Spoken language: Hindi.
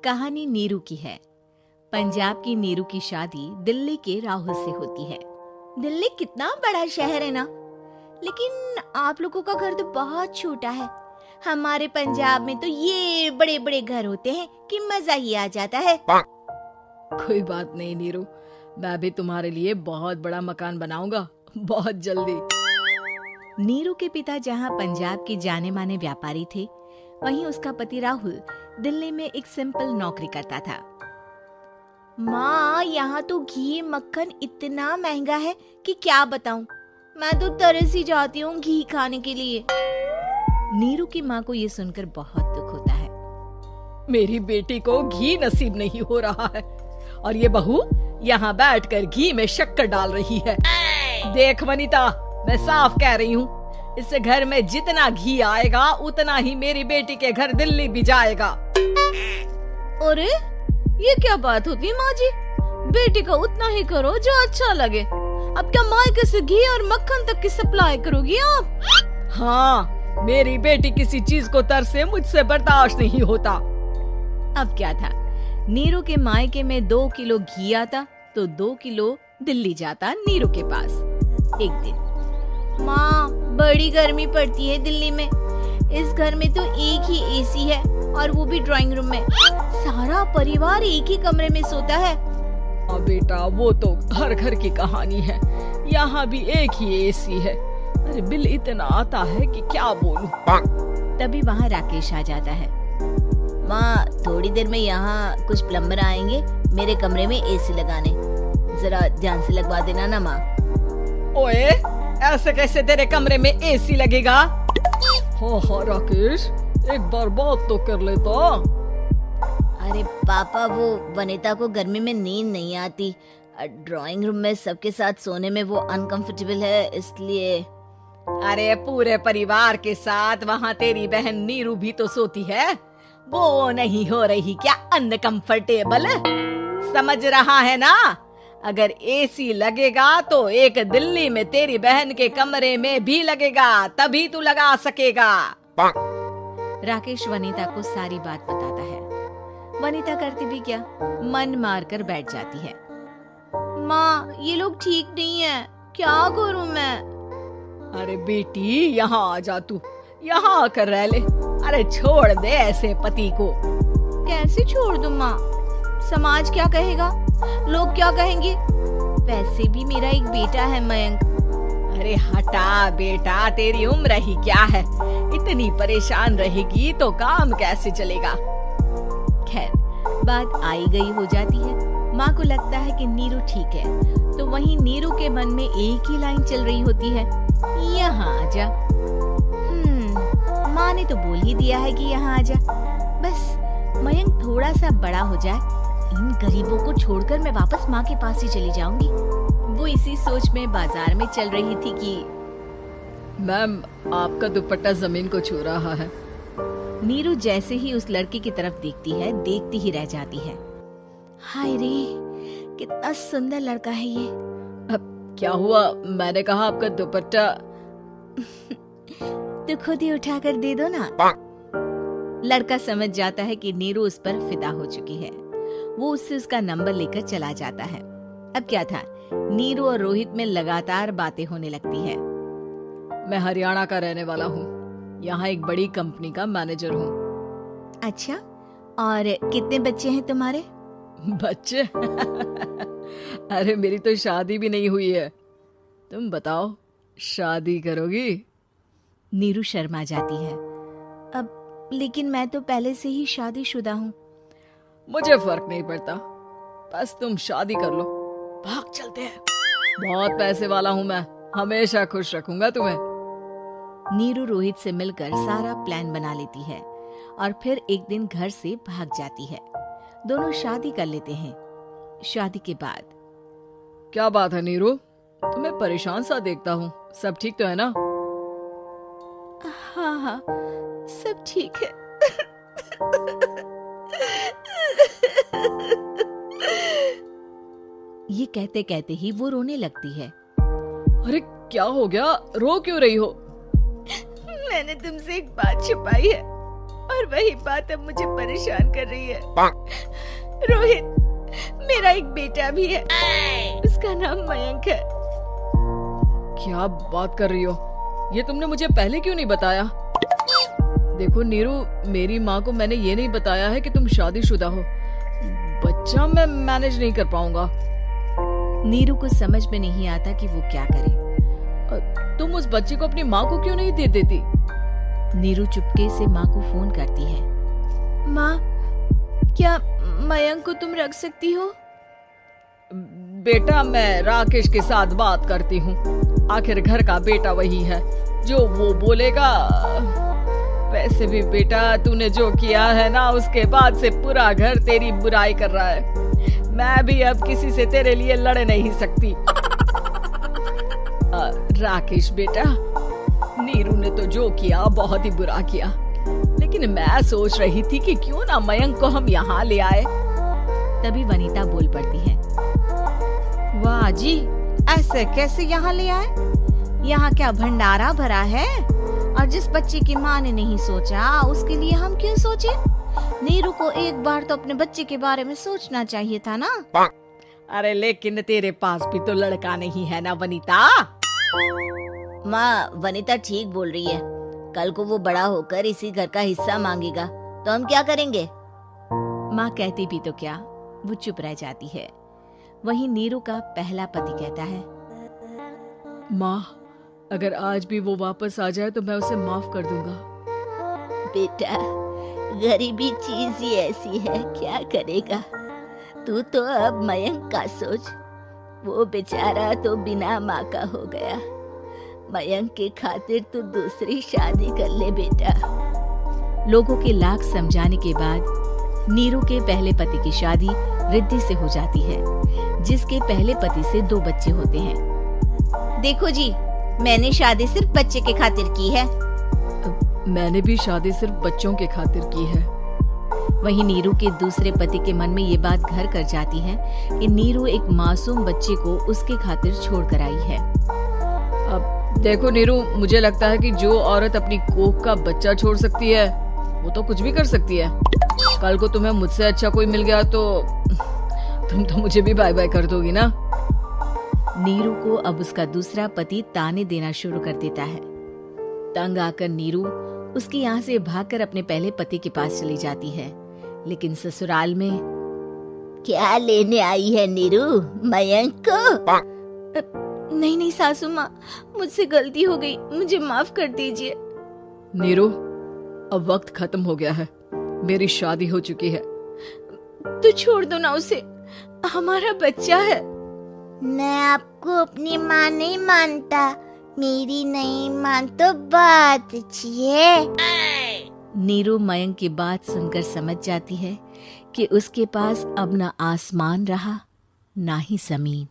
कहानी नीरू की है। पंजाब की नीरू की शादी दिल्ली के राहुल से होती है। दिल्ली कितना बड़ा शहर है ना, लेकिन आप लोगों का घर तो बहुत छोटा है। हमारे पंजाब में तो ये बड़े बड़े घर होते हैं कि मजा ही आ जाता है। कोई बात नहीं नीरू, मैं भी तुम्हारे लिए बहुत बड़ा मकान बनाऊंगा बहुत जल्दी। नीरू के पिता जहाँ पंजाब के जाने माने व्यापारी थे, वहीं उसका पति राहुल दिल्ली में एक सिंपल नौकरी करता था। माँ, यहाँ तो घी मक्खन इतना महंगा है कि क्या बताऊं। मैं तो तरस ही जाती हूँ घी खाने के लिए। नीरू की माँ को ये सुनकर बहुत दुख होता है। मेरी बेटी को घी नसीब नहीं हो रहा है और ये बहू यहाँ बैठकर घी में शक्कर डाल रही है। देख वनिता, मैं साफ कह रही हूँ, इस घर में जितना घी आएगा उतना ही मेरी बेटी के घर दिल्ली भी जाएगा। अरे ये क्या बात होती है माँ जी? बेटी का उतना ही करो जो अच्छा लगे। अब क्या मायके से घी और मक्खन तक की सप्लाई करोगी आप? हाँ, मेरी बेटी किसी चीज को तरसे मुझसे बर्दाश्त नहीं होता। अब क्या था, नीरू के मायके में 2 किलो घी आता तो 2 किलो दिल्ली जाता नीरू के पास। एक दिन, माँ बड़ी गर्मी पड़ती है दिल्ली में। इस घर में तो एक ही एसी है और वो भी ड्राइंग रूम में। सारा परिवार एक ही कमरे में सोता है। बेटा, वो तो हर घर की कहानी है। यहाँ भी एक ही एसी है। अरे बिल इतना आता है कि क्या बोलूं। तभी वहाँ राकेश आ जाता है। माँ, थोड़ी देर में यहाँ कुछ प्लम्बर आएंगे मेरे कमरे में एसी लगाने, जरा ध्यान से लगवा देना ना माँ। ओए, ऐसे कैसे तेरे कमरे में एसी लगेगा? हाँ राकेश, एक बार बात तो कर लेता। अरे पापा, वो वनिता को गर्मी में नींद नहीं आती। ड्राइंग रूम में सबके साथ सोने में वो अनकंफर्टेबल है, इसलिए। अरे पूरे परिवार के साथ वहाँ तेरी बहन नीरू भी तो सोती है। वो नहीं हो रही क्या अनकंफर्टेबल? समझ रहा है ना? अगर एसी लगेगा तो एक दिल्ली में तेरी बहन के कमरे में भी लगेगा, तभी तू लगा सकेगा। राकेश वनिता को सारी बात बताता है। वनिता करती भी क्या, मन मार कर बैठ जाती है। माँ, ये लोग ठीक नहीं है, क्या करूँ मैं? अरे बेटी, यहाँ आ जा, तू यहाँ आकर रह ले। अरे छोड़ दे ऐसे पति को। कैसे छोड़ दूँ माँ? समाज क्या कहेगा, लोग क्या कहेंगे? वैसे भी मेरा एक बेटा है मयंक। अरे हटा बेटा, तेरी उम्र ही क्या है, इतनी परेशान रहेगी तो काम कैसे चलेगा। खैर, बात आई गई हो जाती है। माँ को लगता है कि नीरू ठीक है, तो वहीं नीरू के मन में एक ही लाइन चल रही होती है, यहाँ आजा। माँ ने तो बोल ही दिया है कि यहाँ आजा। बस मयंक थोड़ा सा बड़ा हो जाए, इन गरीबों को छोड़कर मैं वापस माँ के पास ही चली जाऊंगी। वो इसी सोच में बाजार में चल रही थी कि मैम, आपका दुपट्टा जमीन को छू रहा है। नीरू जैसे ही उस लड़की की तरफ देखती है, देखती ही रह जाती है। हाय रे, कितना सुंदर लड़का है ये। अब क्या हुआ? मैंने कहा आपका दुपट्टा। तो खुद ही उठाकर दे दो ना। लड़का समझ जाता है कि नीरू उस पर फिदा हो चुकी है। वो उससे उसका नंबर लेकर चला जाता है। अब क्या था, नीरू और रोहित में लगातार बातें होने लगती है। मैं हरियाणा का रहने वाला हूँ, यहाँ एक बड़ी कंपनी का मैनेजर हूँ। अच्छा, और कितने बच्चे हैं तुम्हारे? बच्चे? अरे मेरी तो शादी भी नहीं हुई है। तुम बताओ, शादी करोगी? नीरू शर्मा जाती है। अब लेकिन मैं तो पहले से ही शादीशुदा हूँ। मुझे फर्क नहीं पड़ता, बस तुम शादी कर लो, भाग चलते हैं। बहुत पैसे वाला हूँ मैं, हमेशा खुश रखूंगा तुम्हें। नीरू रोहित से मिलकर सारा प्लान बना लेती है और फिर एक दिन घर से भाग जाती है। दोनों शादी कर लेते हैं। शादी के बाद, क्या बात है नीरू, तुम्हें परेशान सा देखता हूँ, सब ठीक तो है ना? हाँ हाँ, सब ठीक है। ये कहते कहते ही वो रोने लगती है। अरे क्या हो गया, रो क्यों रही हो? मैंने तुमसे एक बात छुपाई है और और वही बात अब मुझे परेशान कर रही है। रोहित, मेरा एक बेटा भी है, उसका नाम मयंक है। क्या बात कर रही हो? ये तुमने मुझे पहले क्यों नहीं बताया? देखो नीरू, मेरी माँ को मैंने ये नहीं बताया है कि तुम शादीशुदा हो। बच्चा मैं मैनेज नहीं कर पाऊंगा। नीरू को समझ में नहीं आता कि वो क्या करे। तुम उस बच्चे को अपनी माँ को क्यों नहीं दे देती? नीरू चुपके से माँ को फोन करती है। माँ, क्या मयंक को तुम रख सकती हो? बेटा, मैं राकेश के साथ बात करती हूँ। आखिर घर का बेटा वही है, जो वो बोलेगा। वैसे भी बेटा, तूने जो किया है ना, उसके बाद से पूरा घर तेरी बुराई कर रहा है। मैं भी अब किसी से तेरे लिए लड़ नहीं सकती। राकेश बेटा, नीरू ने तो जो किया बहुत ही बुरा किया, लेकिन मैं सोच रही थी कि क्यों ना मयंक को हम यहाँ ले आए। तभी वनीता बोल पड़ती है। वाह जी, ऐसे कैसे यहाँ ले आए? यहाँ क्या भंडारा भरा है? और जिस बच्चे की माँ ने नहीं सोचा, उसके लिए हम क्यों सोचे? नीरू को एक बार तो अपने बच्चे के बारे में सोचना चाहिए था ना। अरे लेकिन तेरे पास भी तो लड़का नहीं है ना वनीता। माँ, वनीता ठीक बोल रही है। कल को वो बड़ा होकर इसी घर का हिस्सा मांगेगा तो हम क्या करेंगे? माँ कहती भी तो क्या, वो चुप रह जाती है। वहीं नीरू का पहला पति कहता है। माँ, अगर आज भी वो वापस आ जाए तो मैं उसे माफ कर दूंगा। बेटा, गरीबी चीज ही ऐसी है, क्या करेगा? तू तो अब मयंक का सोच। वो बेचारा तो बिना माँ का हो गया। मयंक के खातिर तू दूसरी शादी कर ले बेटा। लोगों के लाख समझाने के बाद नीरू के पहले पति की शादी रिद्धि से हो जाती है, जिसके पहले पति से 2 बच्चे होते हैं। देखो जी, मैंने शादी सिर्फ बच्चे के खातिर की है। मैंने भी शादी सिर्फ बच्चों के खातिर की है। वहीं नीरू के दूसरे पति के मन में ये बात घर कर जाती है कि नीरू एक मासूम बच्चे को उसके खातिर छोड़ कर आई है। अब देखो नीरू, मुझे लगता है कि जो औरत अपनी कोख का बच्चा छोड़ सकती है, वो तो कुछ भी कर सकती है। कल को तुम्हें मुझसे अच्छा कोई मिल गया तो तुम तो मुझे भी बाय बाय कर दोगी ना। नीरू को अब उसका दूसरा पति ताने देना शुरू कर देता है। तंग आकर नीरू उसके यहाँ से भागकर अपने पहले पति के पास चली जाती है। लेकिन ससुराल में क्या लेने आई है नीरू, मयंक को? नहीं नहीं सासू माँ, मुझसे गलती हो गई, मुझे माफ कर दीजिए। नीरू, अब वक्त खत्म हो गया है, मेरी शादी हो चुकी है। तो छोड़ दो ना उसे, हमारा बच्चा है। मैं आपको अपनी माँ नहीं मानता, मेरी नहीं मान तो बात अच्छी है। नीरू मयंक की बात सुनकर समझ जाती है कि उसके पास अब न आसमान रहा ना ही जमीन।